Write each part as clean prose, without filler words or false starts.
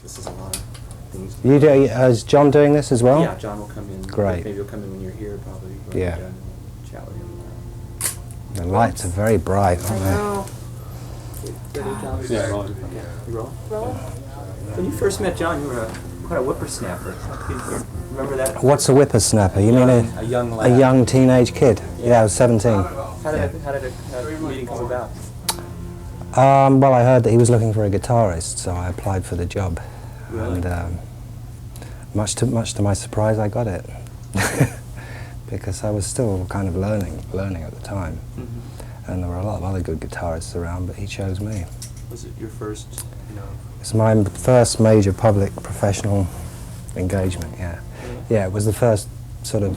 This is a lot of things. You do? Is John doing this as well? Yeah, John will come in. Great. Maybe he'll come in when you're here, probably. Yeah. Chat with him. The lights are very bright, aren't I know. Yeah, rolling. Okay. You rolling? When you first met John, you were quite a whippersnapper. Remember that? they? What's a whippersnapper? You mean A young lad. a young teenage kid? Yeah, I was 17. How did a meeting come about? Well, I heard that he was looking for a guitarist, so I applied for the job. Really? And much to my surprise, I got it. Because I was still kind of learning at the time. Mm-hmm. And there were a lot of other good guitarists around, but he chose me. Was it your first, It's my first major public professional engagement, yeah. Yeah, it was the first sort of,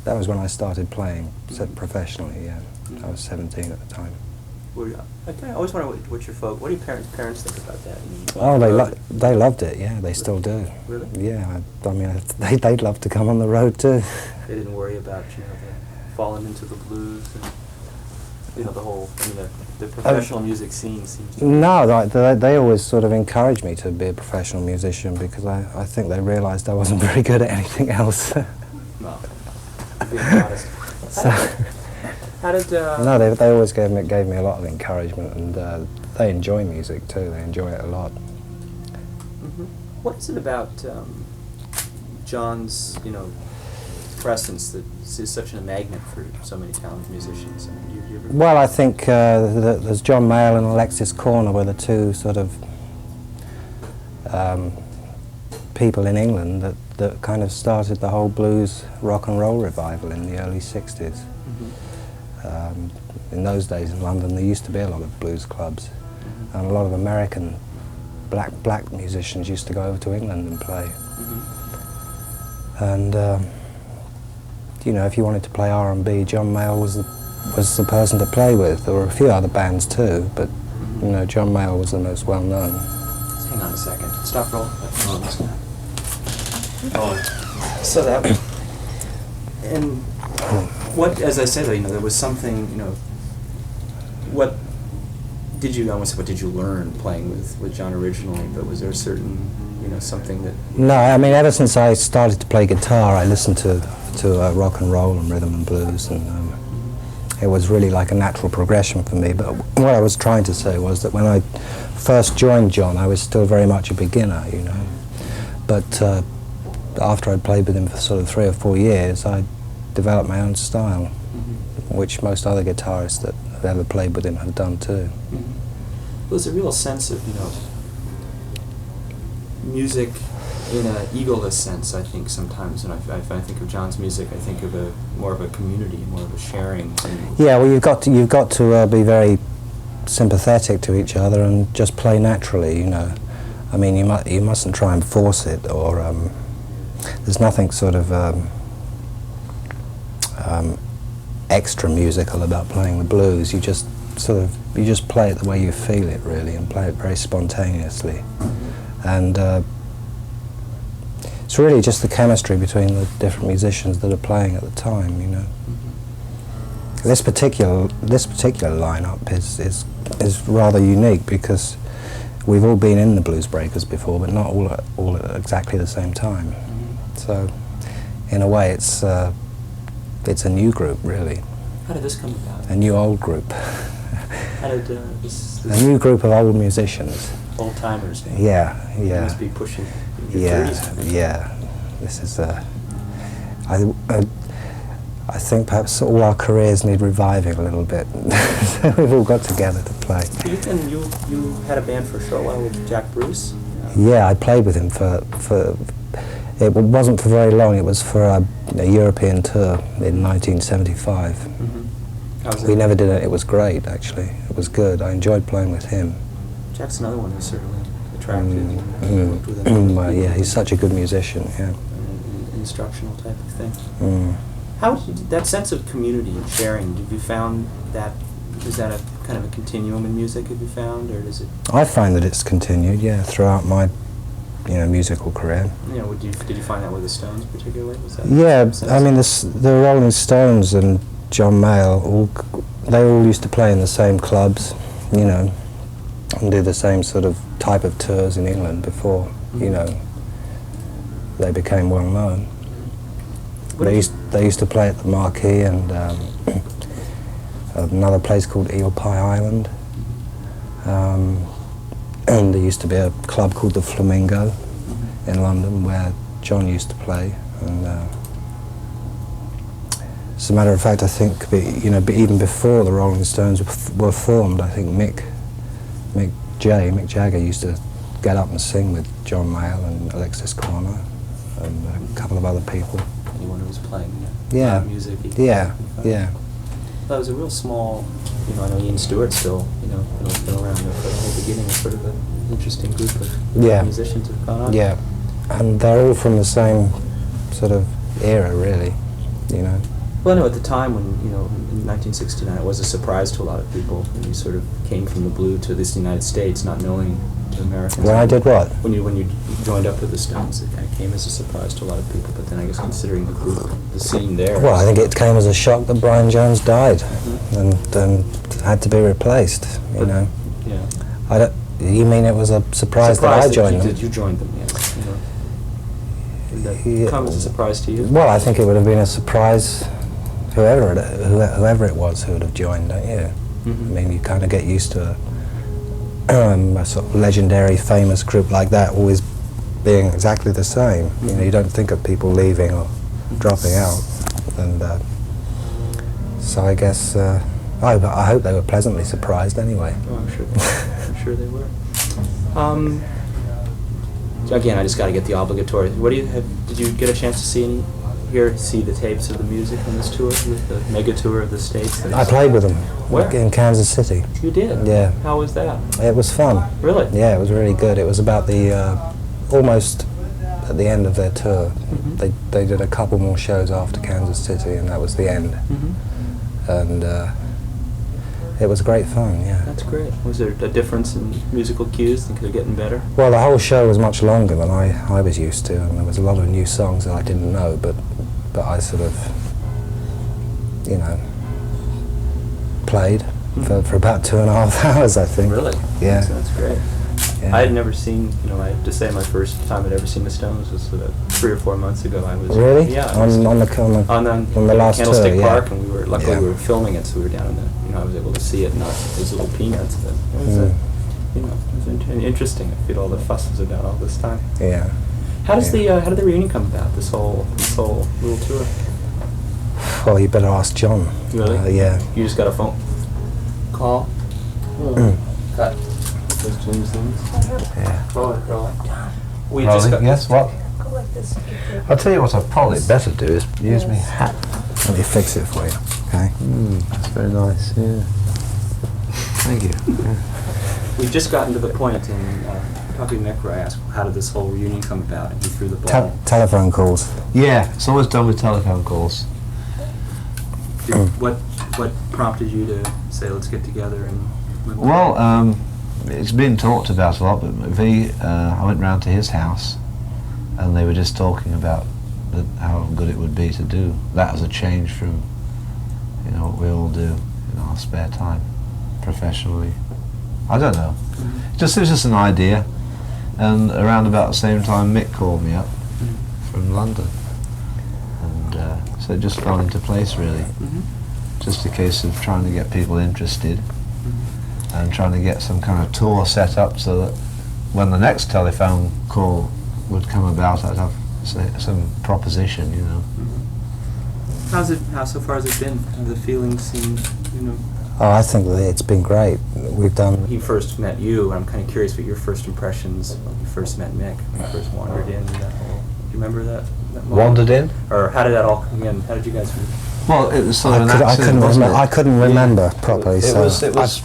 that was when I started playing professionally, yeah. I was 17 at the time. I always wonder what do your parents think about that? Oh, they loved it, yeah, they still do. Really? Yeah, I mean, they'd love to come on the road too. They didn't worry about, falling into the blues and, the whole, the professional music scene seems to be... No, they always sort of encouraged me to be a professional musician because I think they realised I wasn't very good at anything else. No, being honest. So, how did... no, they always gave me a lot of encouragement, and they enjoy music too. They enjoy it a lot. Mm-hmm. What is it about John's, presence that is such a magnet for so many talented musicians? I mean, do you ever... Well, I think there's John Mayall and Alexis Corner were the two sort of people in England that kind of started the whole blues rock and roll revival in the early 60s. Mm-hmm. In those days in London there used to be a lot of blues clubs, Mm-hmm. and a lot of American black musicians used to go over to England and play. Mm-hmm. And if you wanted to play R&B, John Mayall was the person to play with. There were a few other bands too, but John Mayall was the most well known. Let's hang on a second. Stop rolling. Oh, So that, and what, as I said, there was something, what did you learn playing with John originally, but was there a certain, something that... No, I mean, ever since I started to play guitar, I listened to rock and roll and rhythm and blues, and it was really like a natural progression for me. But what I was trying to say was that when I first joined John, I was still very much a beginner, But after I'd played with him for sort of 3 or 4 years, I developed my own style, which most other guitarists that have ever played with him have done too. Well, there's a real sense of, music in an egoless sense, I think, sometimes. And if I think of John's music, I think of more of a community, more of a sharing. Yeah, well, you've got to be very sympathetic to each other and just play naturally, I mean, you mustn't try and force it, or there's nothing sort of extra musical about playing the blues. You just play it the way you feel it, really, and play it very spontaneously. And it's really just the chemistry between the different musicians that are playing at the time, This particular lineup is rather unique because we've all been in the Bluesbreakers before, but not all at exactly the same time. So, in a way, it's a new group, really. How did this come about? A new old group. How did this A new group of old musicians. Old timers? Yeah. You must be pushing your 30s. Yeah. This is I think perhaps all our careers need reviving a little bit. So we've all got together to play. You had a band for a short while with Jack Bruce? Yeah, I played with him for it wasn't for very long. It was for a European tour in 1975. How was We it? never did it. It was great, actually. It was good. I enjoyed playing with him. Jack's another one who's certainly attractive. Worked with him. Well, yeah, he's such a good musician, yeah. An instructional type of thing. Mm. How did that sense of community and sharing, have you found that, is that a kind of a continuum in music, have you found, or is it? I find that it's continued, yeah, throughout my, musical career. Did you find that with the Stones particularly? Was that Yeah, I mean, the Rolling Stones and John Mayall, they all used to play in the same clubs, and do the same sort of type of tours in England before, you know, they became well known. They used to play at the Marquee and another place called Eel Pie Island. And there used to be a club called the Flamingo in London where John used to play. And as a matter of fact, I think, you know, even before the Rolling Stones were formed, I think Mick Jagger used to get up and sing with John Mayall and Alexis Korner and a couple of other people. Anyone who was playing music. Yeah. That was a real small, you know, I know Ian Stewart's still, you know, been around there for the whole beginning. It's sort of an interesting group of musicians who've gone on. Yeah, and they're all from the same sort of era, really, you know. Well, I know at the time when, you know, in 1969, it was a surprise to a lot of people when you sort of came from the blue to this United States, not knowing the Americans. When I did what? When you joined up with the Stones, it kind of came as a surprise to a lot of people. But then I guess considering the group, the scene there. Well, I think it came as a shock that Brian Jones died and had to be replaced. You know. Yeah. You mean it was a surprise that I joined them? That you joined them, yes. You know. Did that come as a surprise to you? Well, I think it would have been a surprise. Whoever it was who would have joined, don't you? I mean, you kind of get used to a sort of legendary, famous group like that always being exactly the same. You know, you don't think of people leaving or dropping out, and so I guess I hope they were pleasantly surprised anyway. Oh, I'm sure they were. Again, I just got to get the obligatory. What do you have? Did you get a chance to see the tapes of the music on this tour, with the mega tour of the States? I played with them. Where? In Kansas City. You did? Yeah. How was that? It was fun. Really? Yeah, it was really good. It was about the almost at the end of their tour. They did a couple more shows after Kansas City, and that was the end. And it was great fun. Yeah. That's great. Was there a difference in musical cues? Think they're getting better? Well, the whole show was much longer than I was used to, and there was a lot of new songs that I didn't know, but I sort of, you know, played for about 2.5 hours, I think. Really? Yeah. That's great. Yeah. I had never seen, you know, I have to say my first time I'd ever seen the Stones was about 3 or 4 months ago. I was Really? Yeah. On the last Candlestick tour, Park, yeah. and luckily we were filming it, so we were down in the, you know, I was able to see it, not those little peanuts. But it was, you know, it was interesting. I feel all the fuss was about all this time. Yeah. How did the reunion come about? This whole little tour. Well, you better ask John. Really? Yeah. You just got a phone call. Cut. Those James things. Yeah. Roll it. We Rolling, just got. yes, what? Go like this. I'll tell you what I'd probably better do is use my hat. Let me fix it for you. Okay. That's very nice, yeah. Thank you. We've just gotten to the point in talking to Nick where I asked, how did this whole reunion come about? And he threw the ball. Telephone calls. Yeah, it's always done with telephone calls. What prompted you to say, let's get together and... Well, it's been talked about a lot, but I went round to his house and they were just talking about how good it would be to do that as a change from, you know, what we all do in our spare time, professionally. I don't know. It was just an idea, and around about the same time Mick called me up from London, and so it just fell into place really. Just a case of trying to get people interested and trying to get some kind of tour set up so that when the next telephone call would come about, I'd have some proposition, you know. How so far has it been? Have the feelings seemed, you know... Oh, I think that it's been great. We've done... He first met you, and I'm kind of curious what your first impressions when you first met Mick, when you first wandered in. Do you remember that moment? Wandered in? Or how did that all come in? How did you guys meet? Well, it was sort of an accident, I couldn't remember properly, It so... was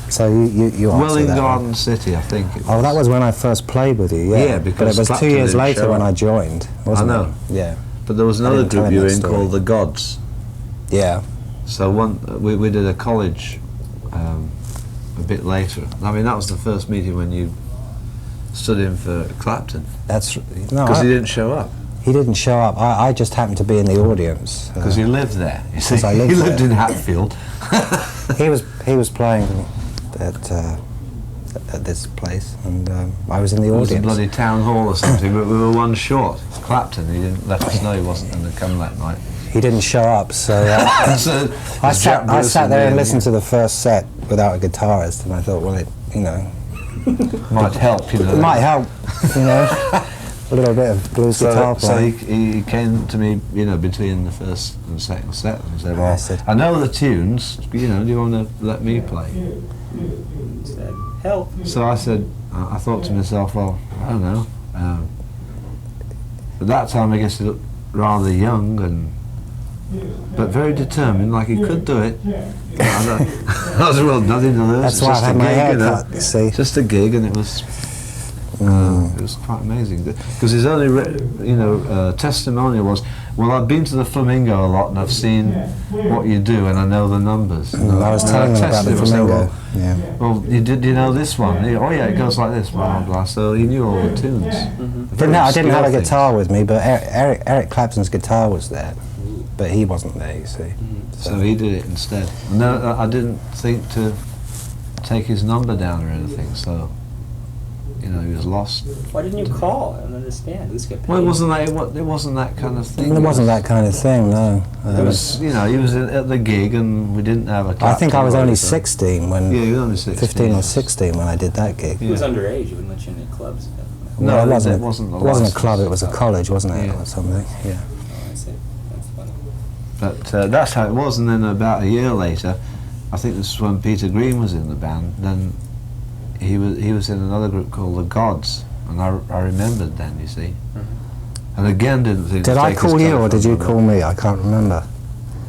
So you answer Welling that one. Garden City, I think. Oh, that was when I first played with you, yeah. Yeah, because but it was Clapton 2 years didn't later show when up. I joined, wasn't I know. it? Yeah. But there was I another didn't tell group him you were that in story. called the Gods. Yeah. So we did a college a bit later. I mean, that was the first meeting when you stood in for Clapton. That's... No, Because he didn't show up. he didn't show up. I just happened to be in the audience. Because he lived there. You see, I lived he lived there. in Hatfield. He was playing at at this place, and I was in the It was a audience. bloody town hall or something, but we were one short. Clapton, he didn't let us know he wasn't going to come that night. He didn't show up, so So I Jack Bruce sat there and me, listened to the first set without a guitarist, and I thought, well, it might help, you know. it might help, a little bit of blues guitar So playing. he came to me, between the first and second set and said, well, I said- I know the tunes, do you want to let me play? He said, help. So I said, I thought to myself, well, I don't know. At that time, I guess he looked rather young but very determined, like he could do it. I was well, nothing to lose. That's It's why I just a had my gig, hair you know. cut, you see. Just a gig, and it was quite amazing. Because his only, testimonial was, well, I've been to the Flamingo a lot, and I've seen what you do, and I know the numbers. I was telling them about the tested him, I said, Flamingo. Yeah. well, you know this one? Oh yeah, it goes like this, blah blah blah. So he knew all the tunes. I didn't have a Obscure guitar with me, but Eric Clapton's guitar was there, but he wasn't there, you see. things. So he did it instead. No, I didn't think to take his number down or anything. So, he was lost. Why didn't you call? I don't understand. This get paid. Well, it wasn't that kind of thing. It wasn't that kind of thing, no. It was, he was at the gig, and we didn't have a. I think I was only so- 16 when. Yeah, he was only 16. 15 or 16 when I did that gig. He was underage. He wouldn't let you in any clubs. No, Well, it it wasn't a It wasn't a licensed club. It was a club. college, wasn't it, Yeah. or something? Yeah. Oh, I see. That's funny. But that's how it was, and then about a year later, I think this was when Peter Green was in the band. Then he was in another group called the Gods, and I remembered then, you see. And again, didn't think. Did to I take his call you or did you telephone call me? I can't remember.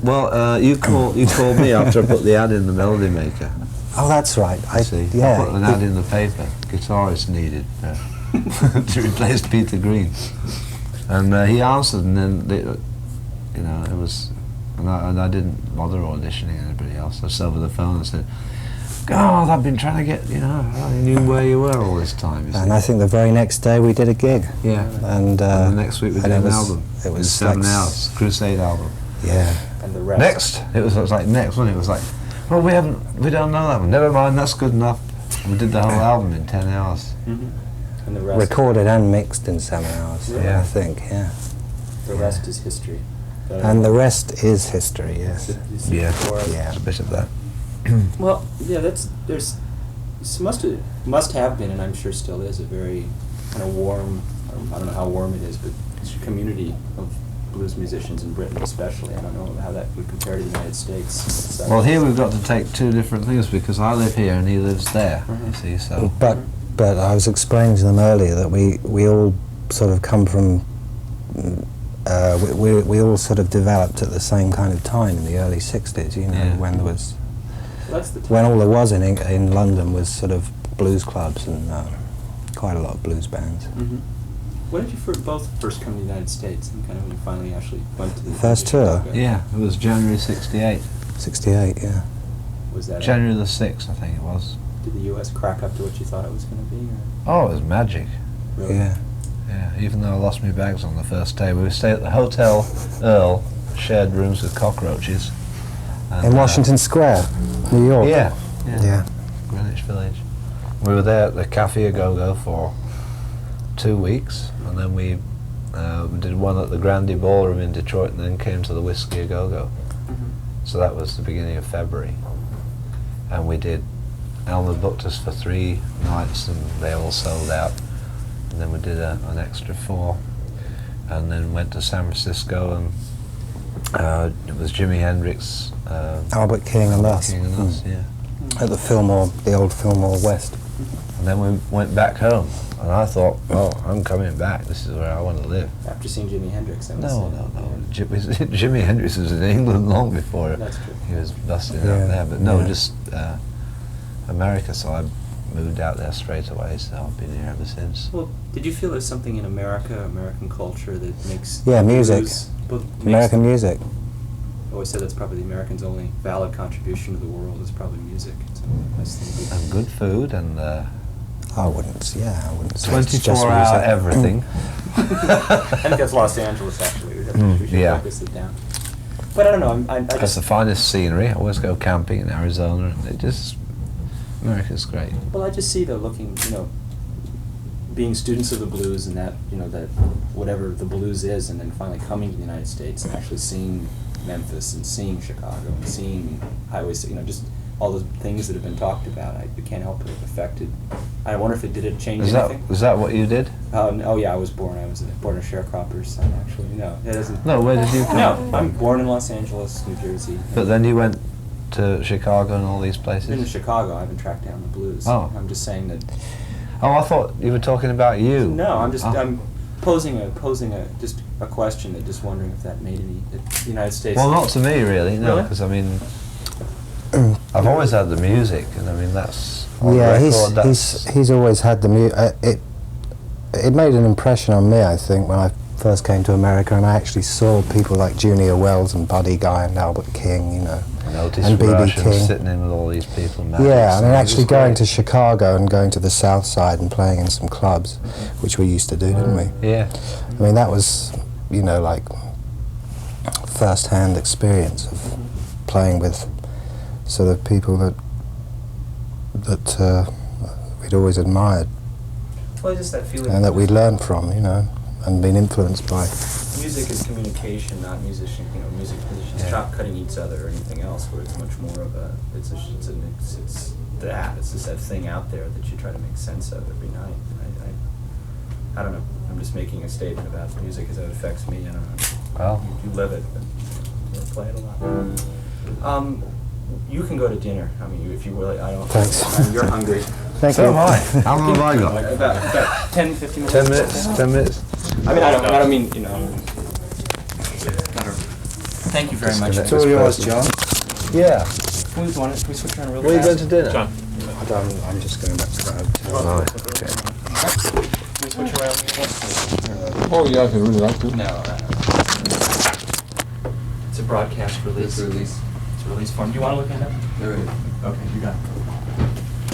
Well, you called me after I put the ad in the Melody Maker. Oh, that's right. I see. Yeah. I put an ad in the paper. Guitarist needed to replace Peter Green, and he answered, and then it was, and I didn't bother auditioning anybody else. I just over the phone and said, God, I've been trying to get, I knew where you were all this time. You see. And I think the very next day we did a gig. Yeah. And the next week we did and an album. It was 7 like hours, Crusade album. Yeah. And the rest. Next, it was like next one. It was like, well, we don't know that one. Never mind, that's good enough. We did the whole album in 10 hours. And the rest. Recorded and mixed in 7 hours. Yeah. I think. Yeah. The rest is history. And the rest is history. Yes. Yeah. Yeah. A bit of that. Well, yeah, there's must have been, and I'm sure still is, a very kind of warm. I don't know how warm it is, but it's a community of blues musicians in Britain, especially. I don't know how that would compare to the United States. So. Well, here we've got to take two different things because I live here and he lives there. You see, so But I was explaining to them earlier that we all sort of come from. We all sort of developed at the same kind of time in the early '60s. Yeah. When there was. That's the When all there was in London was sort of blues clubs and quite a lot of blues bands. When did you both first come to the United States, and kind of when you finally actually went to the First tour? yeah, it was January '68. '68, yeah. Was that January the 6th, I think it was. Did the U.S. crack up to what you thought it was going to be? Oh, it was magic. Or really? Yeah. Yeah, even though I lost my bags on the first day, we stayed at the Hotel Earl, shared rooms with cockroaches. And, In Washington Square, New York. Yeah, Yeah. Greenwich Village. We were there at the Cafe A Go-Go for 2 weeks, and then we did one at the Grande Ballroom in Detroit, and then came to the Whiskey A Go-Go. So that was the beginning of February. And we did, Elmer booked us for 3 nights, and they all sold out. And then we did an extra 4, and then went to San Francisco, and it was Jimi Hendrix, Albert King and us. King and us, yeah. At the old Fillmore West. And then we went back home, and I thought, well, I'm coming back. This is where I want to live. After seeing Jimi Hendrix, I would No. say. Jimi Hendrix was in England long before That's true. he was busting Yeah. out there. But no, Yeah. just America. So I moved out there straight away. So I've been here ever since. Well, did you feel there's something in American culture that makes Yeah, music. blues- makes- American music. I always said that's probably the Americans' only valid contribution to the world is probably music. It's a nice thing to And good food and I wouldn't say it's just 24-hour music. everything. I think that's Los Angeles, actually. We should yeah. focus it down. But I don't know. I That's just the finest scenery. I always go camping in Arizona, and it just America's great. Well, I just see the looking, being students of the blues and that, that whatever the blues is, and then finally coming to the United States and actually seeing Memphis and seeing Chicago and seeing highways, just all the things that have been talked about. I can't help it. It affected. I wonder if it did change anything. Was that what you did? Oh yeah, I was born a sharecropper's son. Actually, no, it doesn't. No, where did you come? No, I'm born in Los Angeles, New Jersey. But then you went to Chicago and all these places? In Chicago, I haven't tracked down the blues. Oh. I'm just saying that. Oh, I thought you were talking about you. No, I'm just Oh. I'm posing a question, that just wondering if that made the United States. Well, not to me really, no, Really? because I mean, I've always had the music, and I mean that's on Yeah, record, he's always had the it made an impression on me, I think, when I first came to America, and I actually saw people like Junior Wells and Buddy Guy and Albert King, and Otis and B.B. Rush and King. sitting in with all these people. Yeah, I mean, actually going great. to Chicago and going to the South Side and playing in some clubs, which we used to do, didn't we? Yeah. I mean, that was, like first-hand experience of playing with sort of people that we'd always admired Well, just that feeling. and that we'd learned from, and been influenced by. Music is communication, not musicians Yeah. chop cutting each other or anything else. Where it's much more of it's just that thing out there that you try to make sense of every night. I don't know. I'm just making a statement about music as it affects me. I don't know. Well, You live it, but you don't play it a lot. You can go to dinner. I mean, if you really, I don't. Thanks. You're hungry. Thank so you. am I. How long have I got? About 10, 15 minutes. 10 minutes. 10 minutes. I mean, I don't mean, Thank you very much. It's all yours, John. Yeah. Can we switch around real Where are you fast? going to dinner? John. I'm just going back to the hotel. Right. Okay. Can we switch around? Oh yeah, if you really like to. No. It's a broadcast release. It's a release form. Do you want to look at it? Okay, you got it.